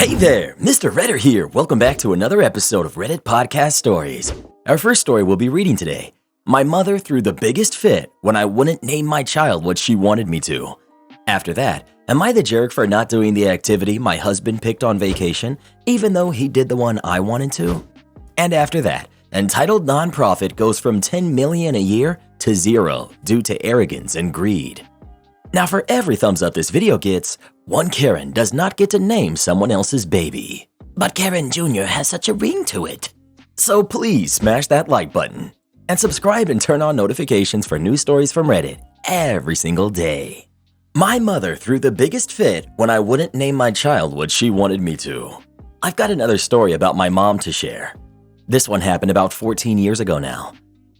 Hey there, Mr. Redder here. Welcome back to another episode of Reddit Podcast Stories. Our first story we'll be reading today. My mother threw the biggest fit when I wouldn't name my child what she wanted me to. After that, am I the jerk for not doing the activity my husband picked on vacation, even though he did the one I wanted to? And after that, entitled nonprofit goes from $10 million a year to zero due to arrogance and greed. Now for every thumbs up this video gets, one Karen does not get to name someone else's baby. But Karen Jr. has such a ring to it. So please smash that like button and subscribe and turn on notifications for new stories from Reddit every single day. My mother threw the biggest fit when I wouldn't name my child what she wanted me to. I've got another story about my mom to share. This one happened about 14 years ago now.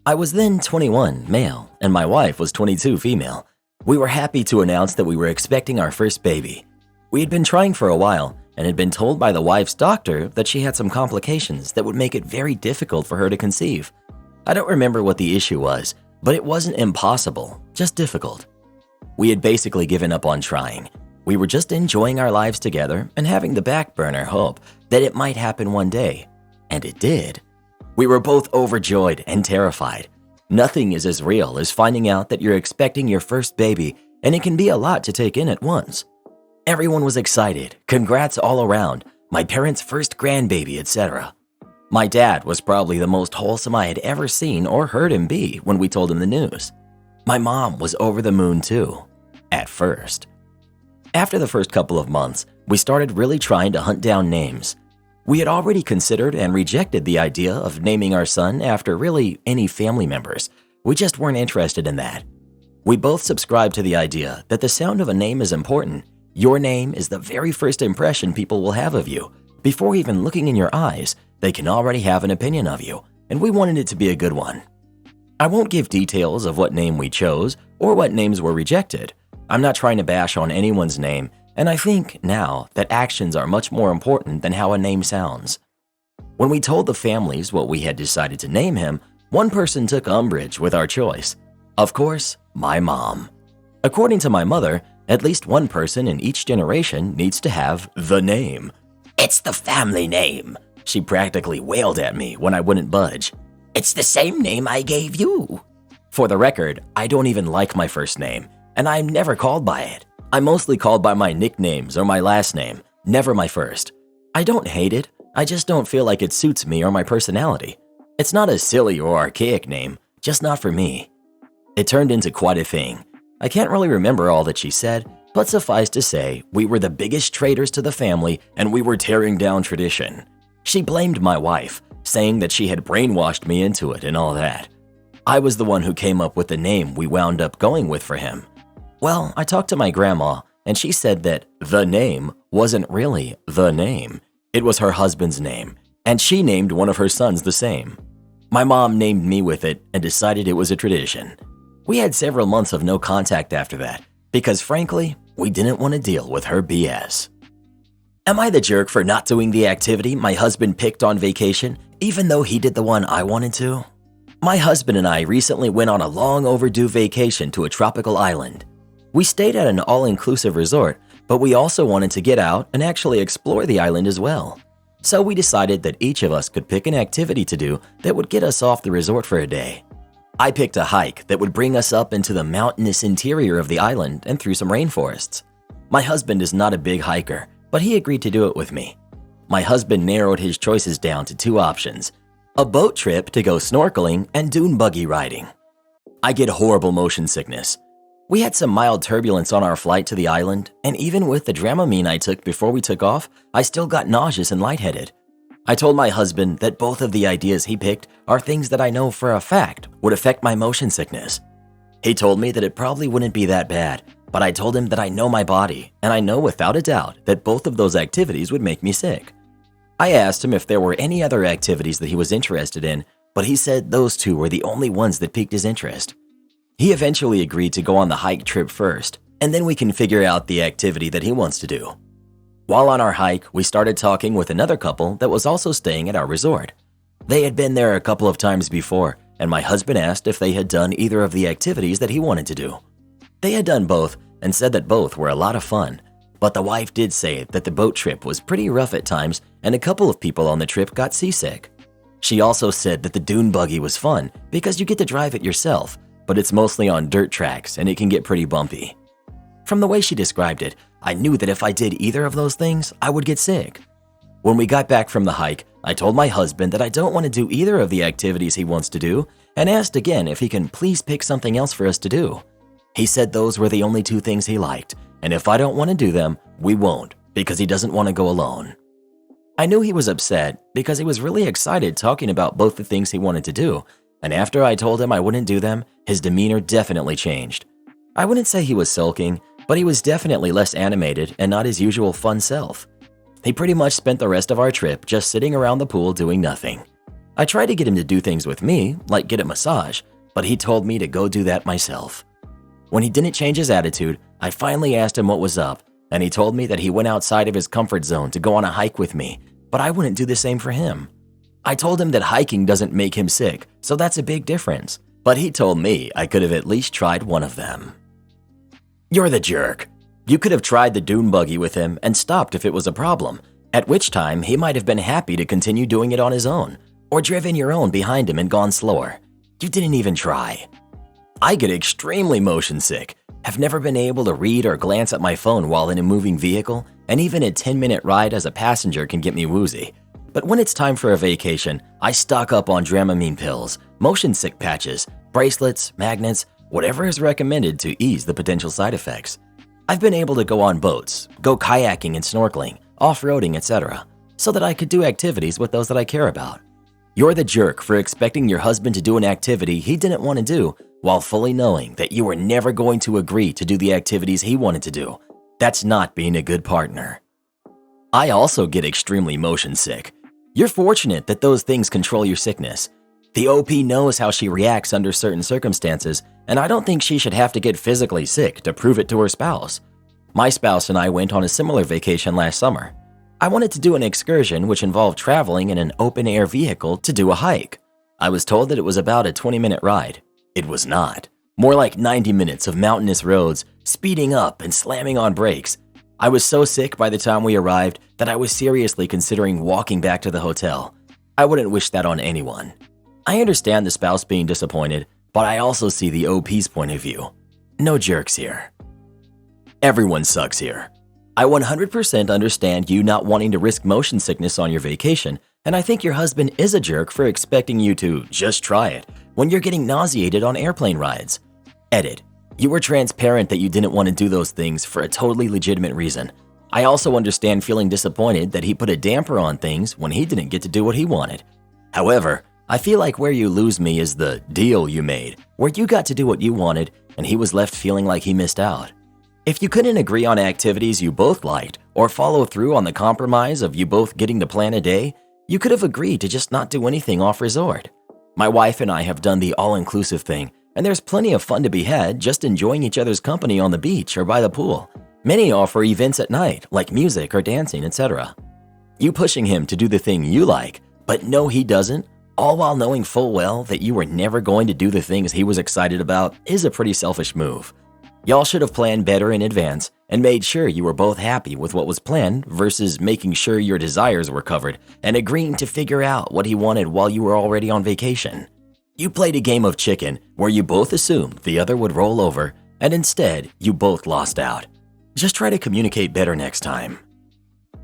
I was then 21, male, and my wife was 22, female. We were happy to announce that we were expecting our first baby. We had been trying for a while and had been told by the wife's doctor that she had some complications that would make it very difficult for her to conceive. I don't remember what the issue was, but it wasn't impossible, just difficult. We had basically given up on trying. We were just enjoying our lives together and having the back burner hope that it might happen one day. And it did. We were both overjoyed and terrified. Nothing is as real as finding out that you're expecting your first baby, and it can be a lot to take in at once. Everyone was excited, congrats all around, my parents' first grandbaby, etc. My dad was probably the most wholesome I had ever seen or heard him be when we told him the news. My mom was over the moon too, at first. After the first couple of months, we started really trying to hunt down names. We had already considered and rejected the idea of naming our son after really any family members. We just weren't interested in that. We both subscribed to the idea that the sound of a name is important. Your name is the very first impression people will have of you. Before even looking in your eyes, they can already have an opinion of you, and we wanted it to be a good one. I won't give details of what name we chose or what names were rejected. I'm not trying to bash on anyone's name, and I think now that actions are much more important than how a name sounds. When we told the families what we had decided to name him, one person took umbrage with our choice. Of course, my mom. According to my mother, at least one person in each generation needs to have the name. "It's the family name," she practically wailed at me when I wouldn't budge. "It's the same name I gave you." For the record, I don't even like my first name, and I'm never called by it. I'm mostly called by my nicknames or my last name, never my first. I don't hate it, I just don't feel like it suits me or my personality. It's not a silly or archaic name, just not for me. It turned into quite a thing. I can't really remember all that she said, but suffice to say, we were the biggest traitors to the family and we were tearing down tradition. She blamed my wife, saying that she had brainwashed me into it and all that. I was the one who came up with the name we wound up going with for him. Well, I talked to my grandma, and she said that the name wasn't really the name. It was her husband's name, and she named one of her sons the same. My mom named me with it and decided it was a tradition. We had several months of no contact after that, because frankly, we didn't want to deal with her BS. Am I the jerk for not doing the activity my husband picked on vacation, even though he did the one I wanted to? My husband and I recently went on a long overdue vacation to a tropical island. We stayed at an all-inclusive resort, but we also wanted to get out and actually explore the island as well. So we decided that each of us could pick an activity to do that would get us off the resort for a day. I picked a hike that would bring us up into the mountainous interior of the island and through some rainforests. My husband is not a big hiker, but he agreed to do it with me. My husband narrowed his choices down to two options: a boat trip to go snorkeling and dune buggy riding. I get horrible motion sickness. We had some mild turbulence on our flight to the island, and even with the Dramamine I took before we took off, I still got nauseous and lightheaded. I told my husband that both of the ideas he picked are things that I know for a fact would affect my motion sickness. He told me that it probably wouldn't be that bad, but I told him that I know my body, and I know without a doubt that both of those activities would make me sick. I asked him if there were any other activities that he was interested in, but he said those two were the only ones that piqued his interest. He eventually agreed to go on the hike trip first, and then we can figure out the activity that he wants to do. While on our hike, we started talking with another couple that was also staying at our resort. They had been there a couple of times before, and my husband asked if they had done either of the activities that he wanted to do. They had done both and said that both were a lot of fun, But the wife did say that the boat trip was pretty rough at times and a couple of people on the trip got seasick. She also said that the dune buggy was fun because you get to drive it yourself, but it's mostly on dirt tracks and it can get pretty bumpy. From the way she described it, I knew that if I did either of those things, I would get sick. When we got back from the hike, I told my husband that I don't want to do either of the activities he wants to do and asked again if he can please pick something else for us to do. He said those were the only two things he liked, and if I don't want to do them, we won't, because he doesn't want to go alone. I knew he was upset because he was really excited talking about both the things he wanted to do, and after I told him I wouldn't do them, his demeanor definitely changed. I wouldn't say he was sulking, but he was definitely less animated and not his usual fun self. He pretty much spent the rest of our trip just sitting around the pool doing nothing. I tried to get him to do things with me, like get a massage, but he told me to go do that myself. When he didn't change his attitude, I finally asked him what was up, and he told me that he went outside of his comfort zone to go on a hike with me, but I wouldn't do the same for him. I told him that hiking doesn't make him sick, so that's a big difference, but he told me I could have at least tried one of them. You're the jerk. You could have tried the dune buggy with him and stopped if it was a problem, at which time he might have been happy to continue doing it on his own, or driven your own behind him and gone slower. You didn't even try. I get extremely motion sick, have never been able to read or glance at my phone while in a moving vehicle, and even a 10-minute ride as a passenger can get me woozy. But when it's time for a vacation, I stock up on Dramamine pills, motion sick patches, bracelets, magnets, whatever is recommended to ease the potential side effects. I've been able to go on boats, go kayaking and snorkeling, off-roading, etc., so that I could do activities with those that I care about. You're the jerk for expecting your husband to do an activity he didn't want to do while fully knowing that you were never going to agree to do the activities he wanted to do. That's not being a good partner. I also get extremely motion sick. You're fortunate that those things control your sickness. The OP knows how she reacts under certain circumstances, and I don't think she should have to get physically sick to prove it to her spouse. My spouse and I went on a similar vacation last summer. I wanted to do an excursion which involved traveling in an open-air vehicle to do a hike. I was told that it was about a 20-minute ride. It was not. More like 90 minutes of mountainous roads, speeding up and slamming on brakes. I was so sick by the time we arrived that I was seriously considering walking back to the hotel. I wouldn't wish that on anyone. I understand the spouse being disappointed, but I also see the OP's point of view. No jerks here. Everyone sucks here. I 100% understand you not wanting to risk motion sickness on your vacation, and I think your husband is a jerk for expecting you to just try it when you're getting nauseated on airplane rides. Edit. You were transparent that you didn't want to do those things for a totally legitimate reason. I also understand feeling disappointed that he put a damper on things when he didn't get to do what he wanted. However, I feel like where you lose me is the deal you made, where you got to do what you wanted and he was left feeling like he missed out. If you couldn't agree on activities you both liked or follow through on the compromise of you both getting to plan a day, you could have agreed to just not do anything off-resort. My wife and I have done the all-inclusive thing, and there's plenty of fun to be had just enjoying each other's company on the beach or by the pool. Many offer events at night, like music or dancing, etc. You pushing him to do the thing you like, but no he doesn't, all while knowing full well that you were never going to do the things he was excited about, is a pretty selfish move. Y'all should have planned better in advance and made sure you were both happy with what was planned versus making sure your desires were covered and agreeing to figure out what he wanted while you were already on vacation. You played a game of chicken where you both assumed the other would roll over, and instead, you both lost out. Just try to communicate better next time.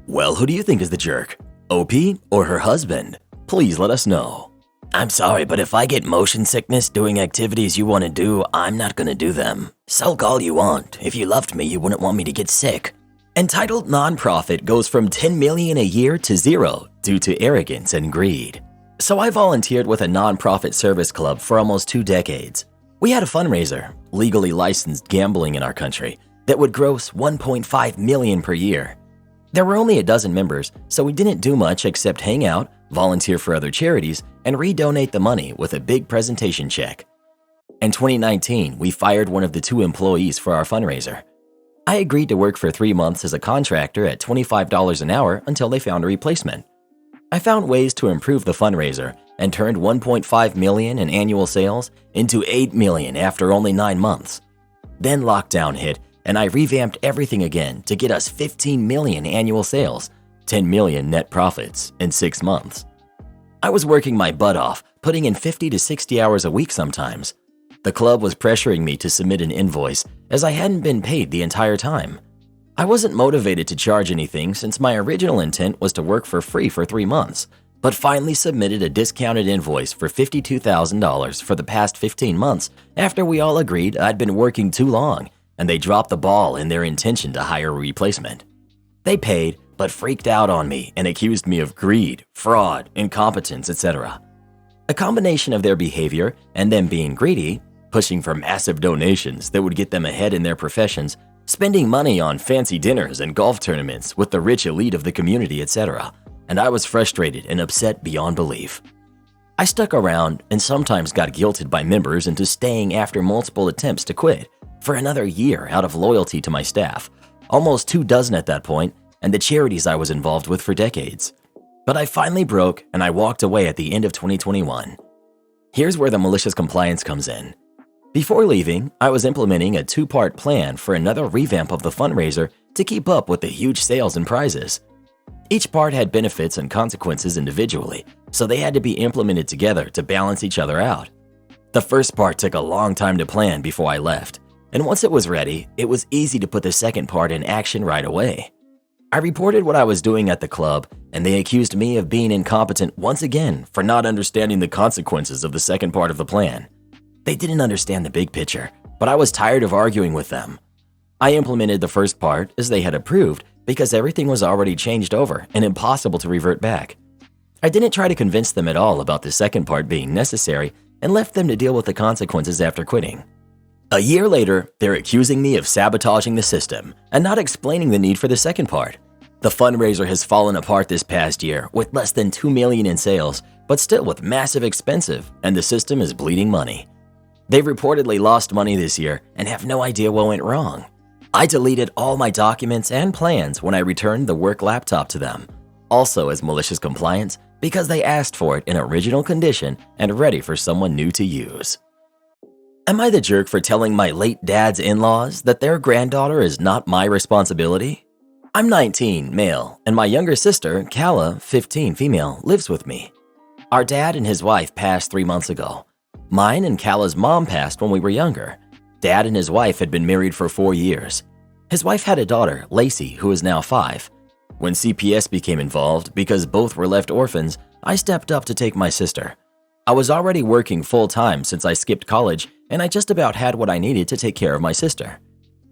Well, who do you think is the jerk? OP or her husband? Please let us know. I'm sorry, but if I get motion sickness doing activities you want to do, I'm not going to do them. Sulk all you want. If you loved me, you wouldn't want me to get sick. Entitled nonprofit goes from $10 million a year to zero due to arrogance and greed. So I volunteered with a nonprofit service club for almost 2 decades. We had a fundraiser, legally licensed gambling in our country, that would gross $1.5 million per year. There were only a dozen members, so we didn't do much except hang out, volunteer for other charities, and redonate the money with a big presentation check. In 2019, we fired one of the 2 employees for our fundraiser. I agreed to work for 3 months as a contractor at $25 an hour until they found a replacement. I found ways to improve the fundraiser and turned $1.5 million in annual sales into $8 million after only 9 months. Then lockdown hit and I revamped everything again to get us 15 million annual sales, 10 million net profits in 6 months. I was working my butt off, putting in 50 to 60 hours a week sometimes. The club was pressuring me to submit an invoice as I hadn't been paid the entire time. I wasn't motivated to charge anything since my original intent was to work for free for 3 months, but finally submitted a discounted invoice for $52,000 for the past 15 months after we all agreed I'd been working too long and they dropped the ball in their intention to hire a replacement. They paid, but freaked out on me and accused me of greed, fraud, incompetence, etc. A combination of their behavior and them being greedy, pushing for massive donations that would get them ahead in their professions, spending money on fancy dinners and golf tournaments with the rich elite of the community, etc. And I was frustrated and upset beyond belief. I stuck around and sometimes got guilted by members into staying after multiple attempts to quit for another year out of loyalty to my staff, almost 24 at that point, and the charities I was involved with for decades. But I finally broke and I walked away at the end of 2021. Here's where the malicious compliance comes in. Before leaving, I was implementing a 2-part plan for another revamp of the fundraiser to keep up with the huge sales and prizes. Each part had benefits and consequences individually, so they had to be implemented together to balance each other out. The first part took a long time to plan before I left, and once it was ready, it was easy to put the second part in action right away. I reported what I was doing at the club, and they accused me of being incompetent once again for not understanding the consequences of the second part of the plan. They didn't understand the big picture, but I was tired of arguing with them. I implemented the first part as they had approved because everything was already changed over and impossible to revert back. I didn't try to convince them at all about the second part being necessary and left them to deal with the consequences after quitting. A year later, they're accusing me of sabotaging the system and not explaining the need for the second part. The fundraiser has fallen apart this past year with less than 2 million in sales, but still with massive expensive, and the system is bleeding money. They've reportedly lost money this year and have no idea what went wrong. I deleted all my documents and plans when I returned the work laptop to them, also as malicious compliance because they asked for it in original condition and ready for someone new to use. Am I the jerk for telling my late dad's in-laws that their granddaughter is not my responsibility? I'm 19, male, and my younger sister, Kala, 15, female, lives with me. Our dad and his wife passed 3 months ago. Mine and Kala's mom passed when we were younger. Dad and his wife had been married for 4 years. His wife had a daughter, Lacey, who is now 5. When CPS became involved, because both were left orphans, I stepped up to take my sister. I was already working full-time since I skipped college, and I just about had what I needed to take care of my sister.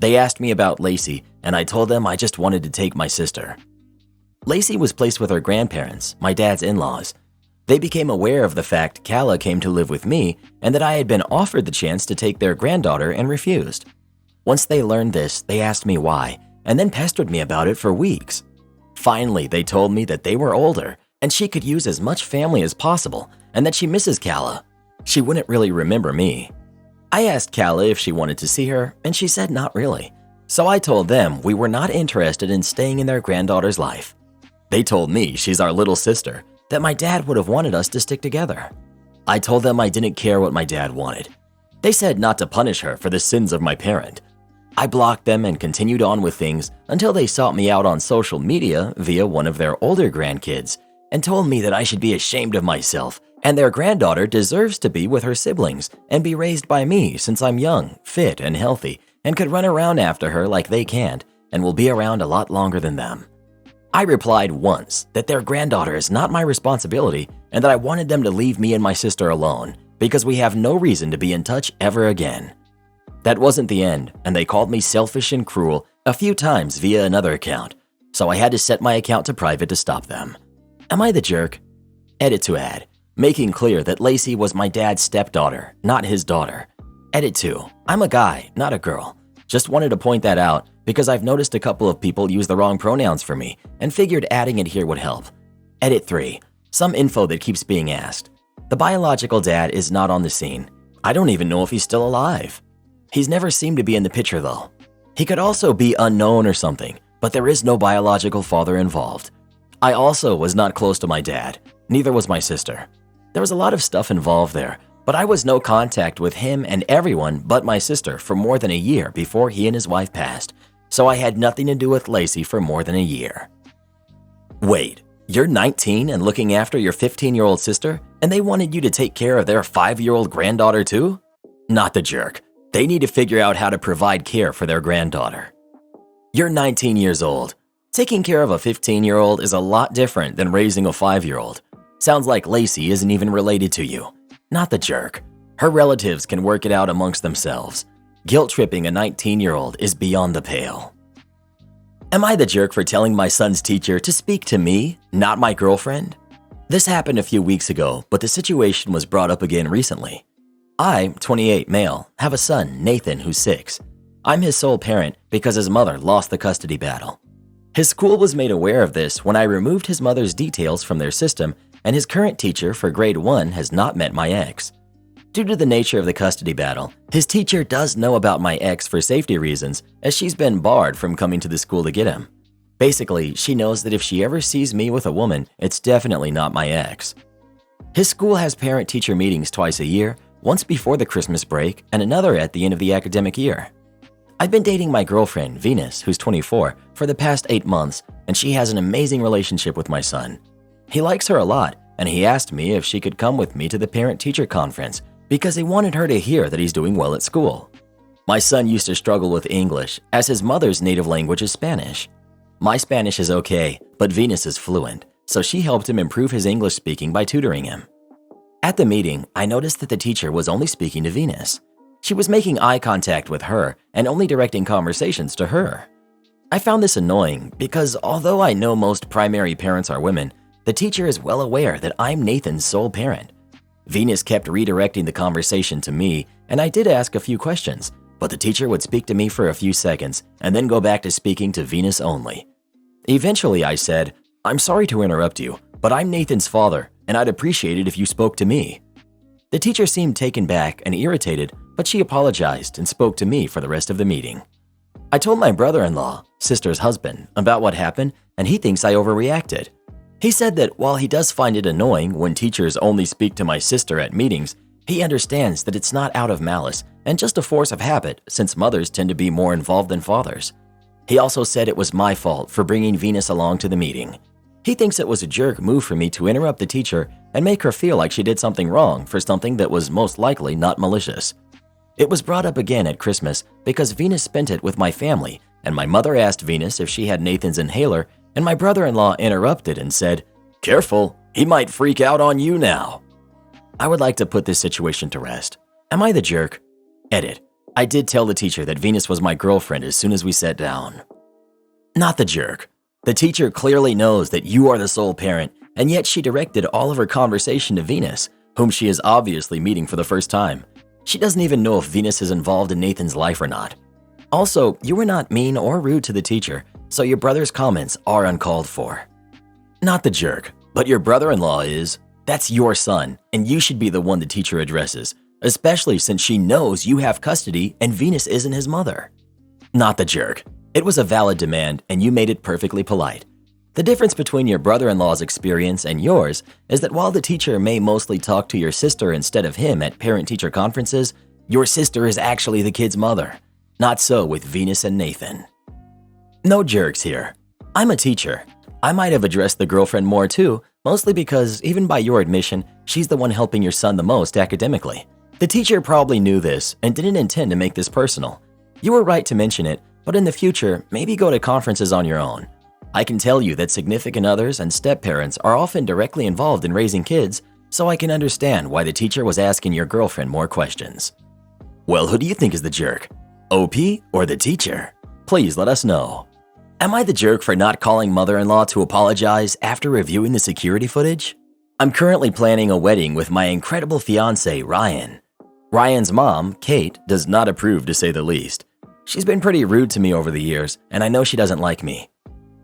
They asked me about Lacey, and I told them I just wanted to take my sister. Lacey was placed with her grandparents, my dad's in-laws. They became aware of the fact Kala came to live with me and that I had been offered the chance to take their granddaughter and refused. Once they learned this, they asked me why, and then pestered me about it for weeks. Finally, they told me that they were older and she could use as much family as possible and that she misses Kala. She wouldn't really remember me. I asked Kala if she wanted to see her, and she said not really. So I told them we were not interested in staying in their granddaughter's life. They told me she's our little sister, that my dad would have wanted us to stick together. I told them I didn't care what my dad wanted. They said not to punish her for the sins of my parent. I blocked them and continued on with things until they sought me out on social media via one of their older grandkids and told me that I should be ashamed of myself and their granddaughter deserves to be with her siblings and be raised by me since I'm young, fit, and healthy and could run around after her like they can't and will be around a lot longer than them. I replied once that their granddaughter is not my responsibility and that I wanted them to leave me and my sister alone because we have no reason to be in touch ever again. That wasn't the end, and they called me selfish and cruel a few times via another account, so I had to set my account to private to stop them. Am I the jerk? Edit to add, making clear that Lacey was my dad's stepdaughter, not his daughter. Edit 2, I'm a guy, not a girl. Just wanted to point that out because I've noticed a couple of people use the wrong pronouns for me and figured adding it here would help. Edit 3, some info that keeps being asked. The biological dad is not on the scene. I don't even know if he's still alive. He's never seemed to be in the picture though. He could also be unknown or something, but there is no biological father involved. I also was not close to my dad, neither was my sister. There was a lot of stuff involved there, But I was no contact with him and everyone but my sister for more than a year before he and his wife passed, so I had nothing to do with Lacey for more than a year. Wait, you're 19 and looking after your 15-year-old sister, and they wanted you to take care of their 5-year-old granddaughter too? Not the jerk. They need to figure out how to provide care for their granddaughter. You're 19 years old. Taking care of a 15-year-old is a lot different than raising a 5-year-old. Sounds like Lacey isn't even related to you. Not the jerk. Her relatives can work it out amongst themselves. Guilt-tripping a 19-year-old is beyond the pale. Am I the jerk for telling my son's teacher to speak to me, not my girlfriend? This happened a few weeks ago, but the situation was brought up again recently. I, 28 male, have a son, Nathan, who's 6. I'm his sole parent because his mother lost the custody battle. His school was made aware of this when I removed his mother's details from their system, and his current teacher for grade 1 has not met my ex. Due to the nature of the custody battle, his teacher does know about my ex for safety reasons, as she's been barred from coming to the school to get him. Basically, she knows that if she ever sees me with a woman, it's definitely not my ex. His school has parent-teacher meetings twice a year, once before the Christmas break and another at the end of the academic year. I've been dating my girlfriend, Venus, who's 24, for the past 8 months, and she has an amazing relationship with my son. He likes her a lot, and he asked me if she could come with me to the parent-teacher conference because he wanted her to hear that he's doing well at school. My son used to struggle with English, as his mother's native language is Spanish. My Spanish is okay, but Venus is fluent, so she helped him improve his English speaking by tutoring him. At the meeting, I noticed that the teacher was only speaking to Venus. She was making eye contact with her and only directing conversations to her. I found this annoying because although I know most primary parents are women, the teacher is well aware that I'm Nathan's sole parent. Venus kept redirecting the conversation to me, and I did ask a few questions, but the teacher would speak to me for a few seconds and then go back to speaking to Venus only. Eventually, I said, "I'm sorry to interrupt you, but I'm Nathan's father, and I'd appreciate it if you spoke to me." The teacher seemed taken back and irritated, but she apologized and spoke to me for the rest of the meeting. I told my brother-in-law, sister's husband, about what happened, and he thinks I overreacted. He said that while he does find it annoying when teachers only speak to my sister at meetings, he understands that it's not out of malice and just a force of habit since mothers tend to be more involved than fathers. He also said it was my fault for bringing Venus along to the meeting. He thinks it was a jerk move for me to interrupt the teacher and make her feel like she did something wrong for something that was most likely not malicious. It was brought up again at Christmas because Venus spent it with my family, and my mother asked Venus if she had Nathan's inhaler, and my brother-in-law interrupted and said, "Careful, he might freak out on you now." I would like to put this situation to rest. Am I the jerk? Edit. I did tell the teacher that Venus was my girlfriend as soon as we sat down. Not the jerk. The teacher clearly knows that you are the sole parent, and yet she directed all of her conversation to Venus, whom she is obviously meeting for the first time. She doesn't even know if Venus is involved in Nathan's life or not. Also, you were not mean or rude to the teacher, so your brother's comments are uncalled for. Not the jerk, but your brother-in-law is. That's your son, and you should be the one the teacher addresses, especially since she knows you have custody and Venus isn't his mother. Not the jerk. It was a valid demand, and you made it perfectly polite. The difference between your brother-in-law's experience and yours is that while the teacher may mostly talk to your sister instead of him at parent-teacher conferences, your sister is actually the kid's mother. Not so with Venus and Nathan. No jerks here. I'm a teacher. I might have addressed the girlfriend more too, mostly because, even by your admission, she's the one helping your son the most academically. The teacher probably knew this and didn't intend to make this personal. You were right to mention it, but in the future, maybe go to conferences on your own. I can tell you that significant others and step-parents are often directly involved in raising kids, so I can understand why the teacher was asking your girlfriend more questions. Well, who do you think is the jerk? OP or the teacher? Please let us know. Am I the jerk for not calling mother-in-law to apologize after reviewing the security footage? I'm currently planning a wedding with my incredible fiancé, Ryan. Ryan's mom, Kate, does not approve to say the least. She's been pretty rude to me over the years, and I know she doesn't like me.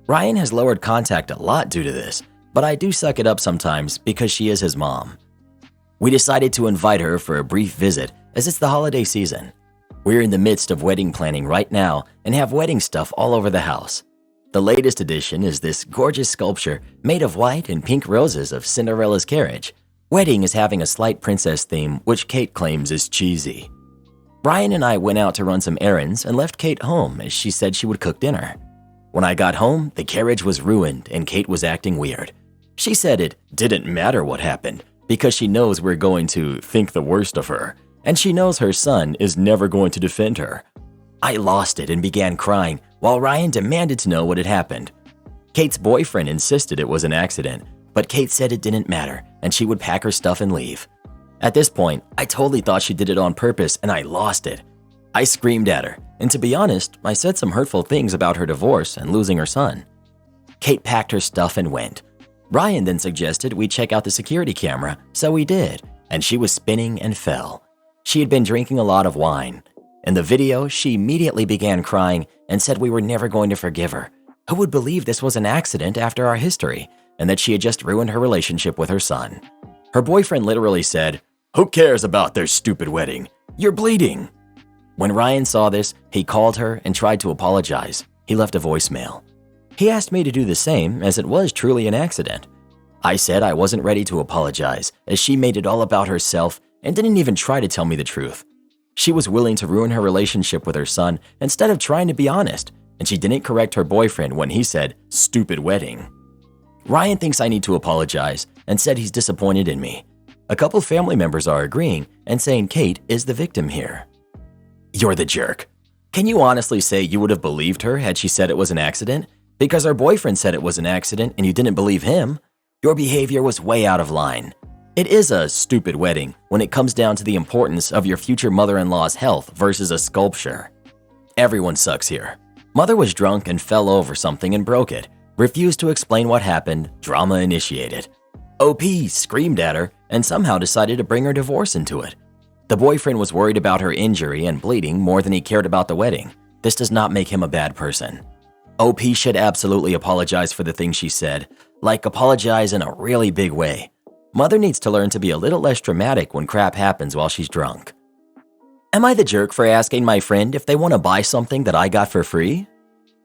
Ryan has lowered contact a lot due to this, but I do suck it up sometimes because she is his mom. We decided to invite her for a brief visit as it's the holiday season. We're in the midst of wedding planning right now and have wedding stuff all over the house. The latest addition is this gorgeous sculpture made of white and pink roses of Cinderella's carriage. Wedding is having a slight princess theme, which Kate claims is cheesy. Ryan and I went out to run some errands and left Kate home as she said she would cook dinner. When I got home, the carriage was ruined and Kate was acting weird. She said it didn't matter what happened because she knows we're going to think the worst of her, and she knows her son is never going to defend her. I lost it and began crying while Ryan demanded to know what had happened. Kate's boyfriend insisted it was an accident, but Kate said it didn't matter and she would pack her stuff and leave. At this point, I totally thought she did it on purpose and I lost it. I screamed at her, and to be honest, I said some hurtful things about her divorce and losing her son. Kate packed her stuff and went. Ryan then suggested we check out the security camera, so we did, and she was spinning and fell. She had been drinking a lot of wine. In the video, she immediately began crying and said we were never going to forgive her. Who would believe this was an accident after our history, and that she had just ruined her relationship with her son? Her boyfriend literally said, "Who cares about their stupid wedding? You're bleeding." When Ryan saw this, he called her and tried to apologize. He left a voicemail. He asked me to do the same, as it was truly an accident. I said I wasn't ready to apologize, as she made it all about herself and didn't even try to tell me the truth. She was willing to ruin her relationship with her son instead of trying to be honest, and she didn't correct her boyfriend when he said, "stupid wedding." Ryan thinks I need to apologize and said he's disappointed in me. A couple family members are agreeing and saying Kate is the victim here. You're the jerk. Can you honestly say you would have believed her had she said it was an accident? Because her boyfriend said it was an accident and you didn't believe him? Your behavior was way out of line. It is a stupid wedding when it comes down to the importance of your future mother-in-law's health versus a sculpture. Everyone sucks here. Mother was drunk and fell over something and broke it. Refused to explain what happened, drama initiated. OP screamed at her and somehow decided to bring her divorce into it. The boyfriend was worried about her injury and bleeding more than he cared about the wedding. This does not make him a bad person. OP should absolutely apologize for the things she said, like apologize in a really big way. Mother needs to learn to be a little less dramatic when crap happens while she's drunk. Am I the jerk for asking my friend if they want to buy something that I got for free?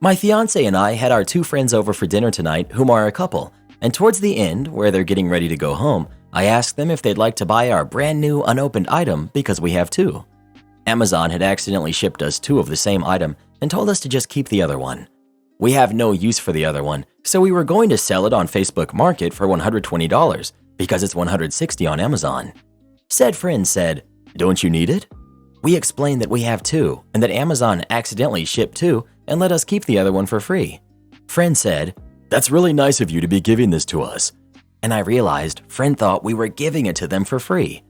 My fiance and I had our two friends over for dinner tonight whom are a couple, and towards the end, where they're getting ready to go home, I asked them if they'd like to buy our brand new unopened item because we have two. Amazon had accidentally shipped us two of the same item and told us to just keep the other one. We have no use for the other one, so we were going to sell it on Facebook Market for $120 because it's $160 on Amazon. Said friend said, "Don't you need it?" We explained that we have two and that Amazon accidentally shipped two and let us keep the other one for free. Friend said, "That's really nice of you to be giving this to us." And I realized friend thought we were giving it to them for free.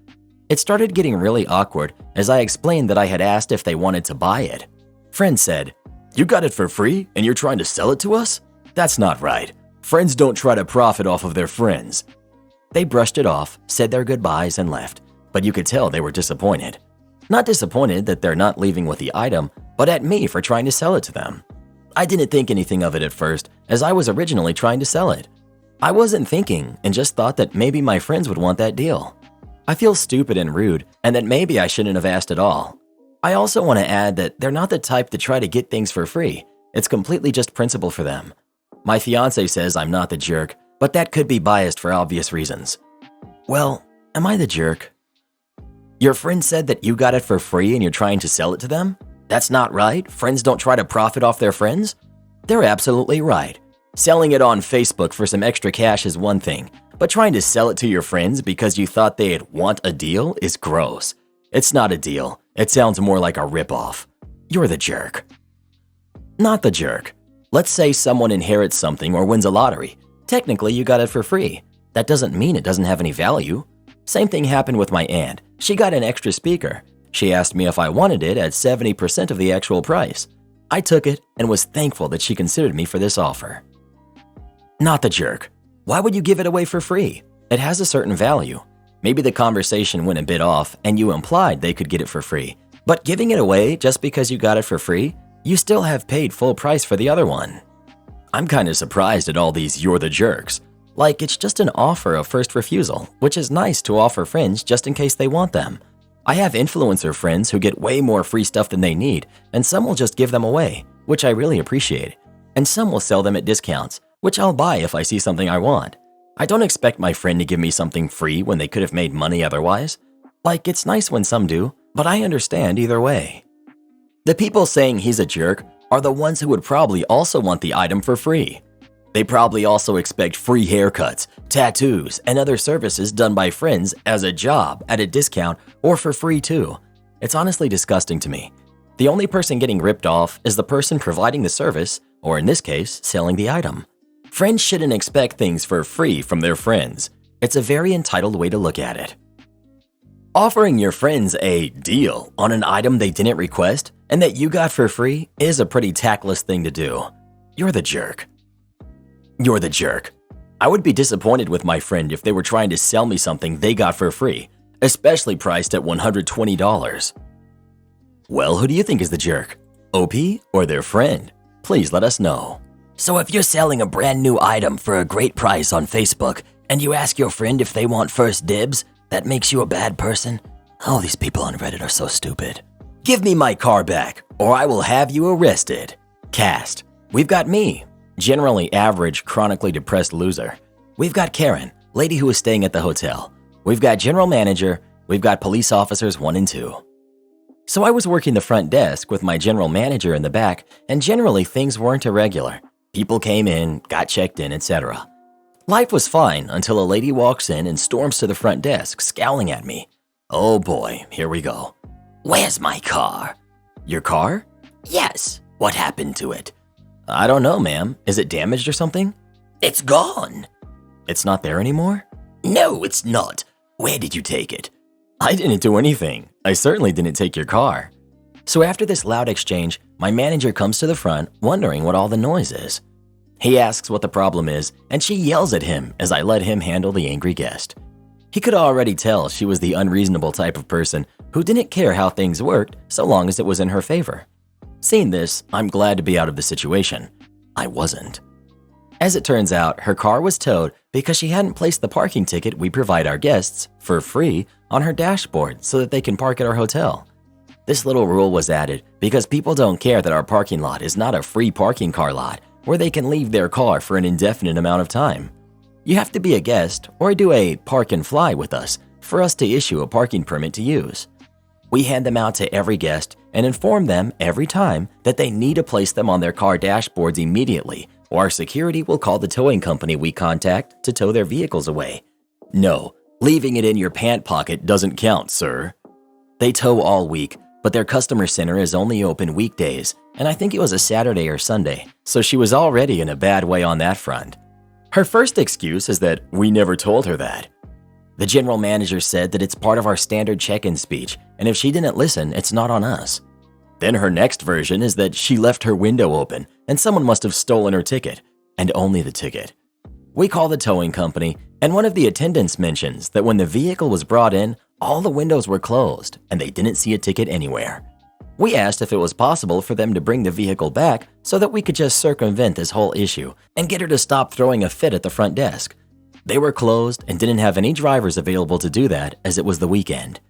It started getting really awkward as I explained that I had asked if they wanted to buy it. Friend said, "You got it for free and you're trying to sell it to us? That's not right. Friends don't try to profit off of their friends." They brushed it off, said their goodbyes and left, but you could tell they were disappointed. Not disappointed that they're not leaving with the item, but at me for trying to sell it to them. I didn't think anything of it at first, as I was originally trying to sell it. I wasn't thinking and just thought that maybe my friends would want that deal. I feel stupid and rude, and that maybe I shouldn't have asked at all. I also want to add that they're not the type to try to get things for free. It's completely just principle for them. My fiance says I'm not the jerk, but that could be biased for obvious reasons. Well, am I the jerk? Your friend said that you got it for free and you're trying to sell it to them? That's not right. Friends don't try to profit off their friends? They're absolutely right. Selling it on Facebook for some extra cash is one thing, but trying to sell it to your friends because you thought they'd want a deal is gross. It's not a deal. It sounds more like a ripoff. You're the jerk. Not the jerk. Let's say someone inherits something or wins a lottery. Technically, you got it for free. That doesn't mean it doesn't have any value. Same thing happened with my aunt. She got an extra speaker. She asked me if I wanted it at 70% of the actual price. I took it and was thankful that she considered me for this offer. Not the jerk. Why would you give it away for free? It has a certain value. Maybe the conversation went a bit off and you implied they could get it for free. But giving it away just because you got it for free, you still have paid full price for the other one. I'm kind of surprised at all these "you're the jerks." Like it's just an offer of first refusal, which is nice to offer friends just in case they want them. I have influencer friends who get way more free stuff than they need, and some will just give them away, which I really appreciate. And some will sell them at discounts, which I'll buy if I see something I want. I don't expect my friend to give me something free when they could have made money otherwise. Like, it's nice when some do, but I understand either way. The people saying he's a jerk are the ones who would probably also want the item for free. They probably also expect free haircuts, tattoos, and other services done by friends as a job, at a discount, or for free too. It's honestly disgusting to me. The only person getting ripped off is the person providing the service, or in this case, selling the item. Friends shouldn't expect things for free from their friends. It's a very entitled way to look at it. Offering your friends a deal on an item they didn't request and that you got for free is a pretty tactless thing to do. You're the jerk. You're the jerk. I would be disappointed with my friend if they were trying to sell me something they got for free, especially priced at $120. Well, who do you think is the jerk? OP or their friend? Please let us know. So if you're selling a brand new item for a great price on Facebook and you ask your friend if they want first dibs, that makes you a bad person? Oh, these people on Reddit are so stupid. Give me my car back or I will have you arrested. Cast. We've got me, generally average, chronically depressed loser. We've got Karen, lady who is staying at the hotel. We've got general manager. We've got police officers 1 and 2. So I was working the front desk with my general manager in the back, and generally things weren't irregular. People came in, got checked in, etc. Life was fine until a lady walks in and storms to the front desk, scowling at me. Oh boy, here we go. Where's my car? Your car? Yes. What happened to it? I don't know, ma'am. Is it damaged or something? It's gone. It's not there anymore? No, it's not. Where did you take it? I didn't do anything. I certainly didn't take your car. So after this loud exchange, my manager comes to the front, wondering what all the noise is. He asks what the problem is, and she yells at him as I let him handle the angry guest. He could already tell she was the unreasonable type of person who didn't care how things worked so long as it was in her favor. Seeing this, I'm glad to be out of the situation. I wasn't. As it turns out, her car was towed because she hadn't placed the parking ticket we provide our guests, for free, on her dashboard so that they can park at our hotel. This little rule was added because people don't care that our parking lot is not a free parking car lot where they can leave their car for an indefinite amount of time. You have to be a guest or do a park and fly with us for us to issue a parking permit to use. We hand them out to every guest and inform them every time that they need to place them on their car dashboards immediately, or our security will call the towing company we contact to tow their vehicles away. No, leaving it in your pant pocket doesn't count, sir. They tow all week, but their customer center is only open weekdays, and I think it was a Saturday or Sunday, so she was already in a bad way on that front. Her first excuse is that we never told her that. The general manager said that it's part of our standard check-in speech, and if she didn't listen, it's not on us. Then her next version is that she left her window open and someone must have stolen her ticket, and only the ticket. We call the towing company, and one of the attendants mentions that when the vehicle was brought in, all the windows were closed and they didn't see a ticket anywhere. We asked if it was possible for them to bring the vehicle back so that we could just circumvent this whole issue and get her to stop throwing a fit at the front desk. They were closed and didn't have any drivers available to do that as it was the weekend.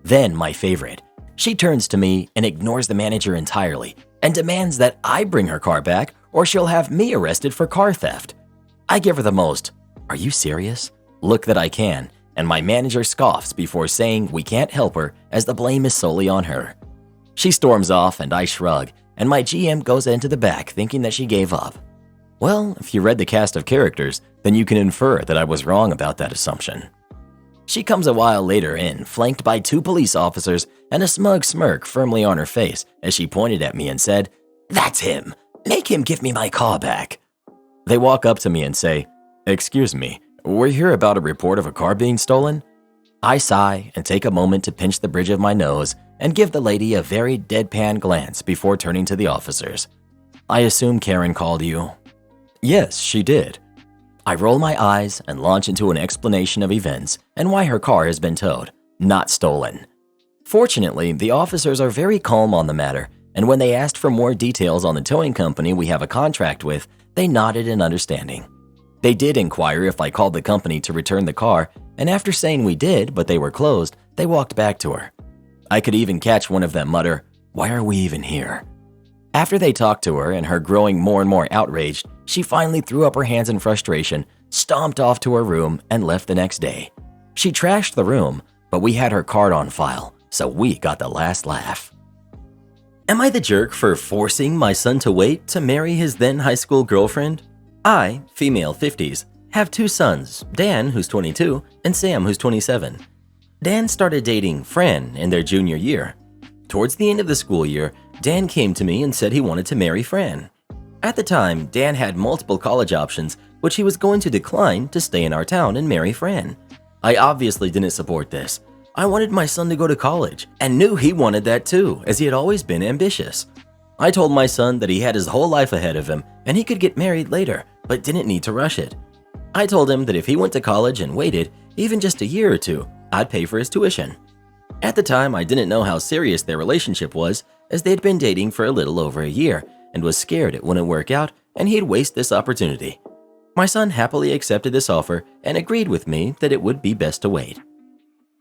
Then, my favorite, she turns to me and ignores the manager entirely and demands that I bring her car back or she'll have me arrested for car theft. I give her the most, "Are you serious?" look that I can, and my manager scoffs before saying we can't help her as the blame is solely on her. She storms off and I shrug, and my GM goes into the back thinking that she gave up. Well, if you read the cast of characters, then you can infer that I was wrong about that assumption. She comes a while later in, flanked by 2 police officers and a smug smirk firmly on her face as she pointed at me and said, "That's him. Make him give me my car back." They walk up to me and say, "Excuse me, we're here about a report of a car being stolen." I sigh and take a moment to pinch the bridge of my nose and give the lady a very deadpan glance before turning to the officers. "I assume Karen called you?" "Yes, she did." I roll my eyes and launch into an explanation of events and why her car has been towed, not stolen. Fortunately, the officers are very calm on the matter, and when they asked for more details on the towing company we have a contract with, they nodded in understanding. They did inquire if I called the company to return the car, and after saying we did, but they were closed, they walked back to her. I could even catch one of them mutter, "Why are we even here?" After they talked to her and her growing more and more outraged, she finally threw up her hands in frustration, stomped off to her room, and left the next day. She trashed the room, but we had her card on file, so we got the last laugh. Am I the jerk for forcing my son to wait to marry his then high school girlfriend? I, female 50s, have two sons, Dan, who's 22, and Sam, who's 27. Dan started dating Fran in their junior year. Towards the end of the school year, Dan came to me and said he wanted to marry Fran. At the time, Dan had multiple college options, which he was going to decline to stay in our town and marry Fran. I obviously didn't support this. I wanted my son to go to college and knew he wanted that too, as he had always been ambitious. I told my son that he had his whole life ahead of him and he could get married later, but didn't need to rush it. I told him that if he went to college and waited, even just a year or two, I'd pay for his tuition. At the time, I didn't know how serious their relationship was, as they'd been dating for a little over a year and was scared it wouldn't work out and he'd waste this opportunity. My son happily accepted this offer and agreed with me that it would be best to wait.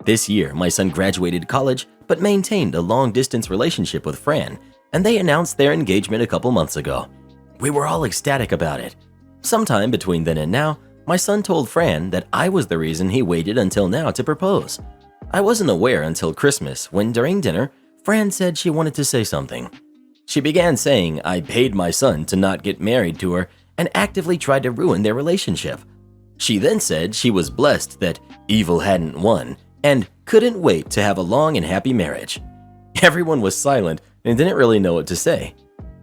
This year, my son graduated college but maintained a long-distance relationship with Fran, and they announced their engagement a couple months ago. We were all ecstatic about it. Sometime between then and now, my son told Fran that I was the reason he waited until now to propose. I wasn't aware until Christmas when, during dinner, Fran said she wanted to say something. She began saying I paid my son to not get married to her and actively tried to ruin their relationship. She then said she was blessed that evil hadn't won and couldn't wait to have a long and happy marriage. Everyone was silent and didn't really know what to say.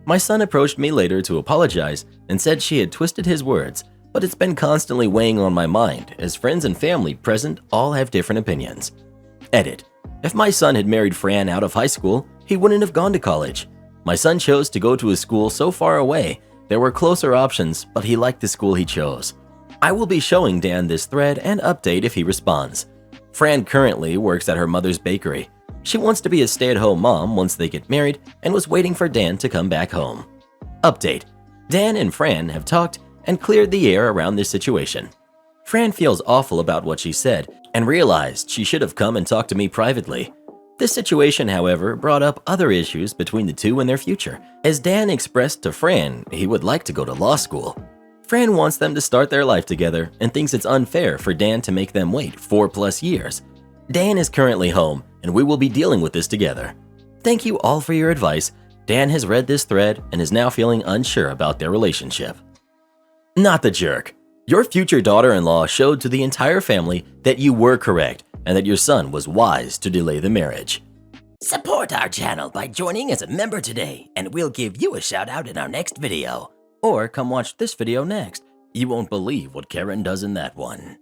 My son approached me later to apologize and said she had twisted his words, but it's been constantly weighing on my mind as friends and family present all have different opinions. Edit. If my son had married Fran out of high school, he wouldn't have gone to college. My son chose to go to a school so far away. There were closer options, but he liked the school he chose. I will be showing Dan this thread and update if he responds. Fran currently works at her mother's bakery. She wants to be a stay-at-home mom once they get married and was waiting for Dan to come back home. Update. Dan and Fran have talked and cleared the air around this situation. Fran feels awful about what she said and realized she should have come and talked to me privately. This situation, however, brought up other issues between the two and their future, as Dan expressed to Fran he would like to go to law school. Fran wants them to start their life together and thinks it's unfair for Dan to make them wait 4+ years. Dan is currently home, and we will be dealing with this together. Thank you all for your advice. Dan has read this thread and is now feeling unsure about their relationship. Not the jerk. Your future daughter-in-law showed to the entire family that you were correct and that your son was wise to delay the marriage. Support our channel by joining as a member today, and we'll give you a shout out in our next video. Or come watch this video next. You won't believe what Karen does in that one.